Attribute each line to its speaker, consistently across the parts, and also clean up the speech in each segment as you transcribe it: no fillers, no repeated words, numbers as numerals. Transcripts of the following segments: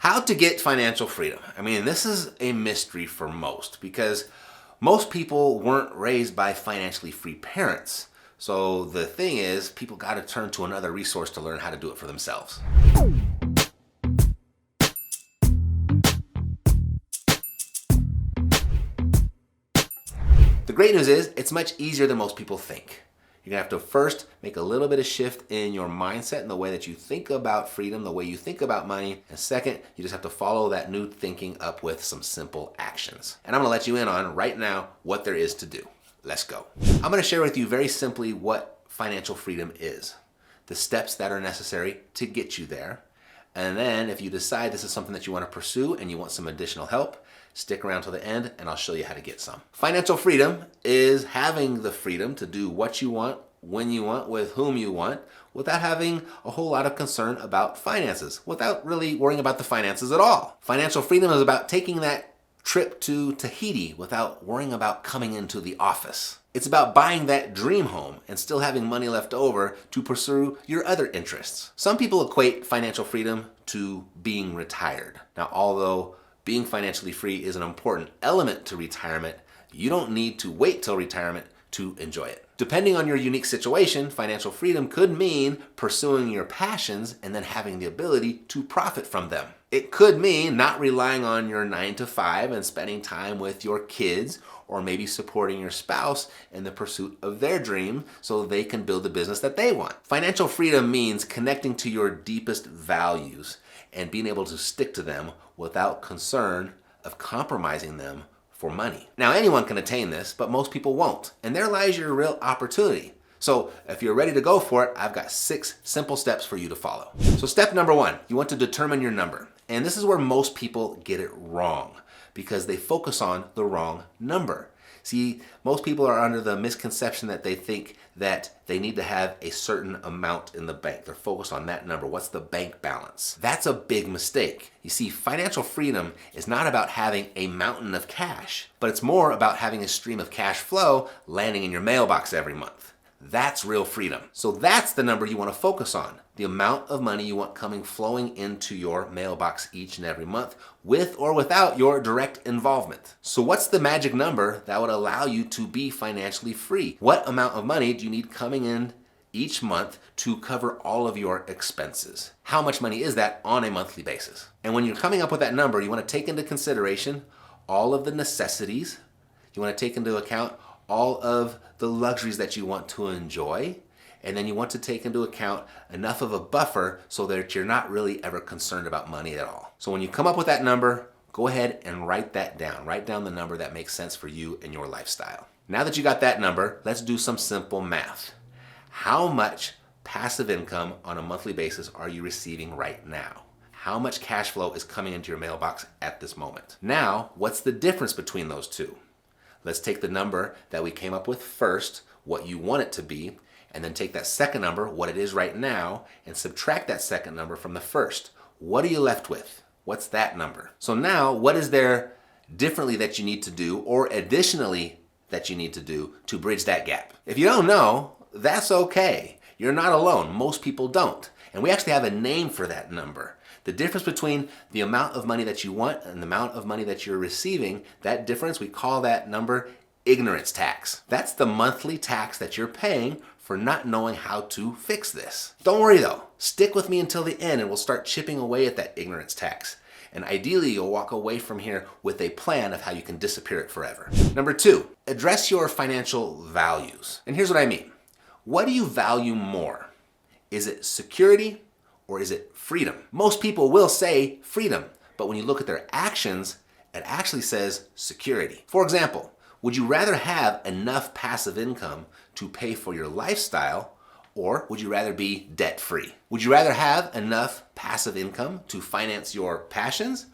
Speaker 1: How to get financial freedom. I mean, this is a mystery for most because most people weren't raised by financially free parents. So the thing is, people got to turn to another resource to learn how to do it for themselves. The great news is, it's much easier than most people think. You're gonna have to first make a little bit of shift in your mindset and the way that you think about freedom, the way you think about money. And second, you just have to follow that new thinking up with some simple actions. And I'm gonna let you in on right now what there is to do. Let's go. I'm gonna share with you very simply what financial freedom is, the steps that are necessary to get you there. And then if you decide this is something that you want to pursue and you want some additional help, stick around till the end and I'll show you how to get some. Financial freedom is having the freedom to do what you want, when you want, with whom you want, without having a whole lot of concern about finances, without really worrying about the finances at all. Financial freedom is about taking that trip to Tahiti without worrying about coming into the office. It's about buying that dream home and still having money left over to pursue your other interests. Some people equate financial freedom to being retired. Now, although being financially free is an important element to retirement, you don't need to wait till retirement to enjoy it. Depending on your unique situation, financial freedom could mean pursuing your passions and then having the ability to profit from them. It could mean not relying on your 9 to 5 and spending time with your kids, or maybe supporting your spouse in the pursuit of their dream so they can build the business that they want. Financial freedom means connecting to your deepest values and being able to stick to them without concern of compromising them for money. Now, anyone can attain this, but most people won't. And there lies your real opportunity. So if you're ready to go for it, I've got 6 simple steps for you to follow. So step number 1, you want to determine your number. And this is where most people get it wrong because they focus on the wrong number. See, most people are under the misconception that they think that they need to have a certain amount in the bank. They're focused on that number. What's the bank balance? That's a big mistake. You see, financial freedom is not about having a mountain of cash, but it's more about having a stream of cash flow landing in your mailbox every month. That's real freedom. So that's the number you want to focus on. The amount of money you want flowing into your mailbox each and every month, with or without your direct involvement. So what's the magic number that would allow you to be financially free? What amount of money do you need coming in each month to cover all of your expenses? How much money is that on a monthly basis? And when you're coming up with that number, you want to take into consideration all of the necessities. You want to take into account all of the luxuries that you want to enjoy. And then you want to take into account enough of a buffer so that you're not really ever concerned about money at all. So when you come up with that number, go ahead and write that down. Write down the number that makes sense for you and your lifestyle. Now that you got that number, let's do some simple math. How much passive income on a monthly basis are you receiving right now? How much cash flow is coming into your mailbox at this moment? Now, what's the difference between those two? Let's take the number that we came up with first, what you want it to be, and then take that second number, what it is right now, and subtract that second number from the first. What are you left with? What's that number? So now, what is there differently that you need to do, or additionally that you need to do to bridge that gap? If you don't know, that's okay. You're not alone. Most people don't. And we actually have a name for that number. The difference between the amount of money that you want and the amount of money that you're receiving, that difference, we call that number ignorance tax. That's the monthly tax that you're paying for not knowing how to fix this. Don't worry though, stick with me until the end and we'll start chipping away at that ignorance tax. And ideally, you'll walk away from here with a plan of how you can disappear it forever. Number 2, address your financial values. And here's what I mean. What do you value more? Is it security or is it freedom? Most people will say freedom, but when you look at their actions, it actually says security. For example, would you rather have enough passive income to pay for your lifestyle, or would you rather be debt-free? Would you rather have enough passive income to finance your passions,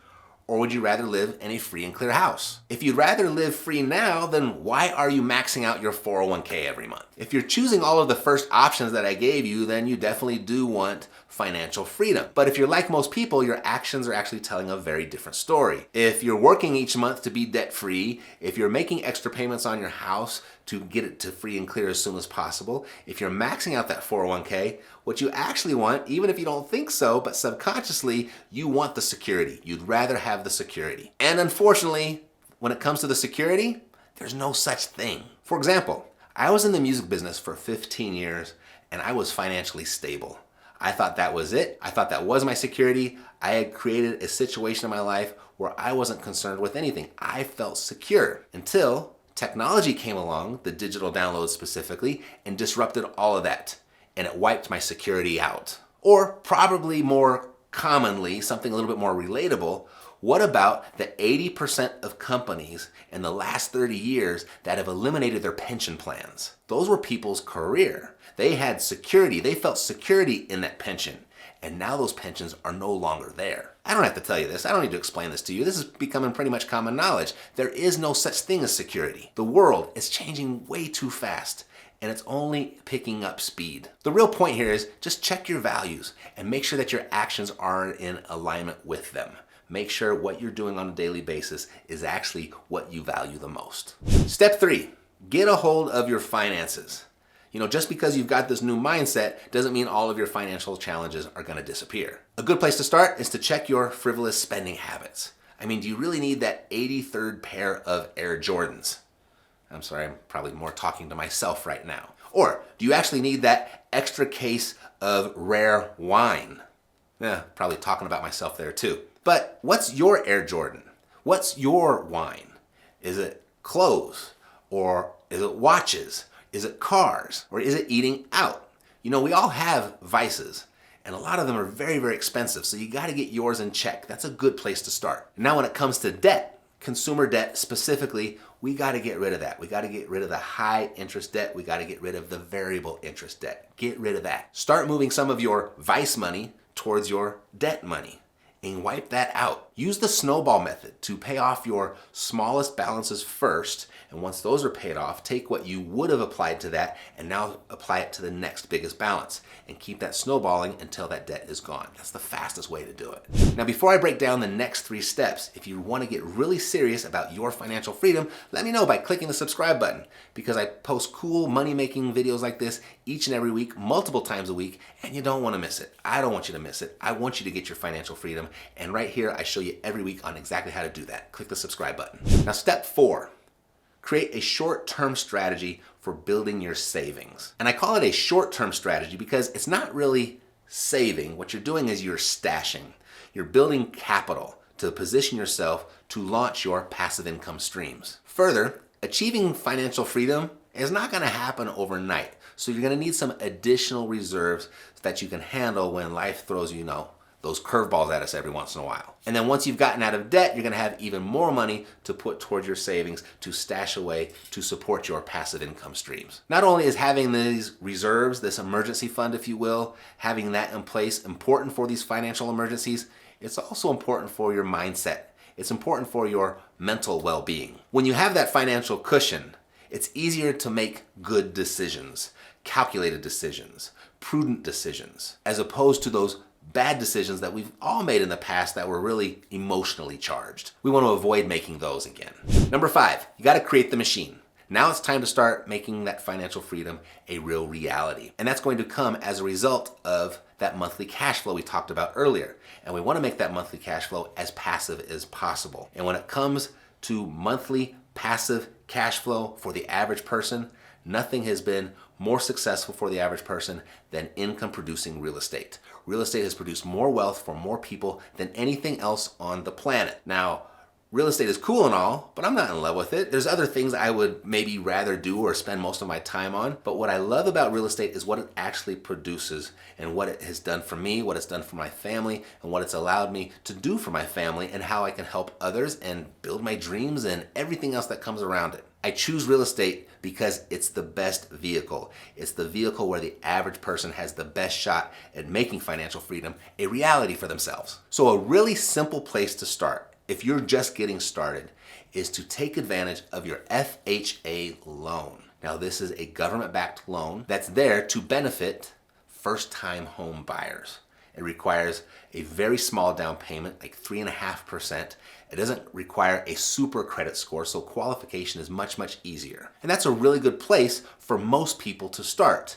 Speaker 1: or would you rather live in a free and clear house? If you'd rather live free now, then why are you maxing out your 401k every month? If you're choosing all of the first options that I gave you, then you definitely do want financial freedom. But if you're like most people, your actions are actually telling a very different story. If you're working each month to be debt-free, if you're making extra payments on your house to get it to free and clear as soon as possible, if you're maxing out that 401k, what you actually want, even if you don't think so, but subconsciously, you want the security. You'd rather have the security. And unfortunately, when it comes to the security, there's no such thing. For example, I was in the music business for 15 years and I was financially stable. I thought that was it. I thought that was my security. I had created a situation in my life where I wasn't concerned with anything. I felt secure until technology came along, the digital downloads specifically, and disrupted all of that. And it wiped my security out. Or probably more commonly, something a little bit more relatable, what about the 80% of companies in the last 30 years that have eliminated their pension plans? Those were people's career. They had security. They felt security in that pension. And now those pensions are no longer there. I don't have to tell you this. I don't need to explain this to you. This is becoming pretty much common knowledge. There is no such thing as security. The world is changing way too fast, and it's only picking up speed. The real point here is just check your values and make sure that your actions are in alignment with them. Make sure what you're doing on a daily basis is actually what you value the most. Step 3, get a hold of your finances. You know, just because you've got this new mindset doesn't mean all of your financial challenges are going to disappear. A good place to start is to check your frivolous spending habits. I mean, do you really need that 83rd pair of Air Jordans? I'm sorry, I'm probably more talking to myself right now. Or do you actually need that extra case of rare wine? Yeah, probably talking about myself there too. But what's your Air Jordan? What's your wine? Is it clothes? Or is it watches? Is it cars? Or is it eating out? You know, we all have vices, and a lot of them are very, very expensive, so you gotta get yours in check. That's a good place to start. Now when it comes to debt, consumer debt specifically, we gotta get rid of that. We gotta get rid of the high interest debt. We gotta get rid of the variable interest debt. Get rid of that. Start moving some of your vice money towards your debt money and wipe that out. Use the snowball method to pay off your smallest balances first, and once those are paid off, take what you would have applied to that and now apply it to the next biggest balance and keep that snowballing until that debt is gone. That's the fastest way to do it. Now, before I break down the next 3 steps, if you want to get really serious about your financial freedom, let me know by clicking the subscribe button, because I post cool money-making videos like this each and every week, multiple times a week, and you don't want to miss it. I don't want you to miss it. I want you to get your financial freedom, and right here I show you every week on exactly how to do that. Click the subscribe button. Now, step 4. Create a short-term strategy for building your savings. And I call it a short-term strategy because it's not really saving. What you're doing is you're stashing. You're building capital to position yourself to launch your passive income streams. Further, achieving financial freedom is not going to happen overnight. So you're going to need some additional reserves that you can handle when life throws you, those curveballs at us every once in a while. And then once you've gotten out of debt, you're gonna have even more money to put towards your savings, to stash away, to support your passive income streams. Not only is having these reserves, this emergency fund, if you will, having that in place important for these financial emergencies, it's also important for your mindset. It's important for your mental well-being. When you have that financial cushion, it's easier to make good decisions, calculated decisions, prudent decisions, as opposed to those bad decisions that we've all made in the past that were really emotionally charged. We want to avoid making those again. Number 5, you got to create the machine. Now it's time to start making that financial freedom a real reality. And that's going to come as a result of that monthly cash flow we talked about earlier. And we want to make that monthly cash flow as passive as possible. And when it comes to monthly passive cash flow for the average person, nothing has been more successful for the average person than income producing real estate. Real estate has produced more wealth for more people than anything else on the planet. Now, real estate is cool and all, but I'm not in love with it. There's other things I would maybe rather do or spend most of my time on. But what I love about real estate is what it actually produces and what it has done for me, what it's done for my family, and what it's allowed me to do for my family, and how I can help others and build my dreams and everything else that comes around it. I choose real estate because it's the best vehicle. It's the vehicle where the average person has the best shot at making financial freedom a reality for themselves. So a really simple place to start, if you're just getting started, is to take advantage of your FHA loan. Now, this is a government-backed loan that's there to benefit first-time home buyers. It requires a very small down payment, like 3.5%. It doesn't require a super credit score, so qualification is much, much easier. And that's a really good place for most people to start.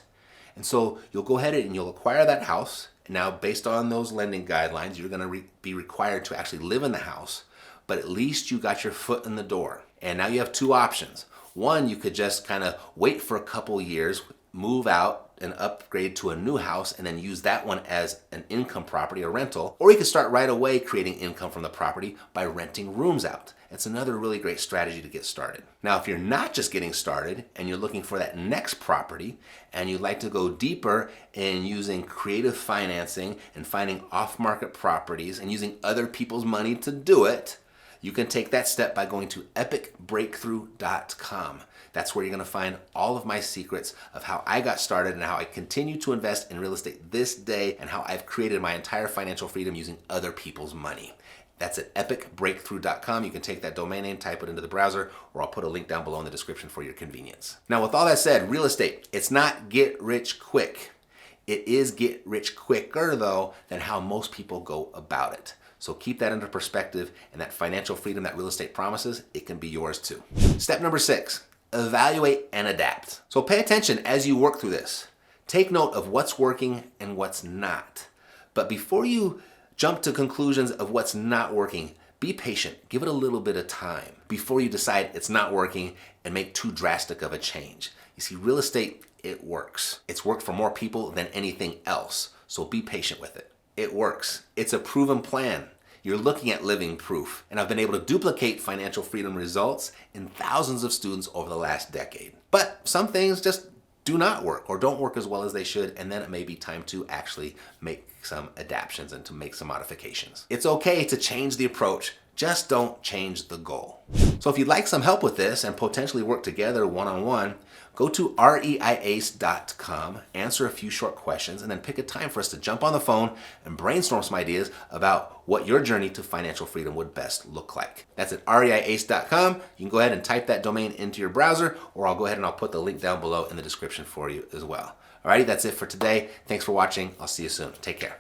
Speaker 1: And so you'll go ahead and you'll acquire that house. And now, based on those lending guidelines, you're going to be required to actually live in the house, but at least you got your foot in the door. And now you have two options. One, you could just kind of wait for a couple years, move out and upgrade to a new house, and then use that one as an income property, a rental. Or you could start right away creating income from the property by renting rooms out. It's another really great strategy to get started. Now, if you're not just getting started and you're looking for that next property and you'd like to go deeper in using creative financing and finding off-market properties and using other people's money to do it, you can take that step by going to epicbreakthrough.com. That's where you're going to find all of my secrets of how I got started and how I continue to invest in real estate this day and how I've created my entire financial freedom using other people's money. That's at epicbreakthrough.com. You can take that domain name, type it into the browser, or I'll put a link down below in the description for your convenience. Now, with all that said, real estate, it's not get rich quick. It is get rich quicker, though, than how most people go about it. So keep that under perspective, and that financial freedom that real estate promises, it can be yours too. Step number 6, evaluate and adapt. So pay attention as you work through this. Take note of what's working and what's not. But before you jump to conclusions of what's not working, be patient. Give it a little bit of time before you decide it's not working and make too drastic of a change. You see, real estate, it works. It's worked for more people than anything else. So be patient with it. It works. It's a proven plan. You're looking at living proof. And I've been able to duplicate financial freedom results in thousands of students over the last decade. But some things just do not work or don't work as well as they should, and then it may be time to actually make some adaptations and to make some modifications. It's okay to change the approach, just don't change the goal. So if you'd like some help with this and potentially work together one-on-one, go to reiace.com, answer a few short questions, and then pick a time for us to jump on the phone and brainstorm some ideas about what your journey to financial freedom would best look like. That's at reiace.com. You can go ahead and type that domain into your browser, or I'll go ahead and I'll put the link down below in the description for you as well. Alrighty, that's it for today. Thanks for watching. I'll see you soon. Take care.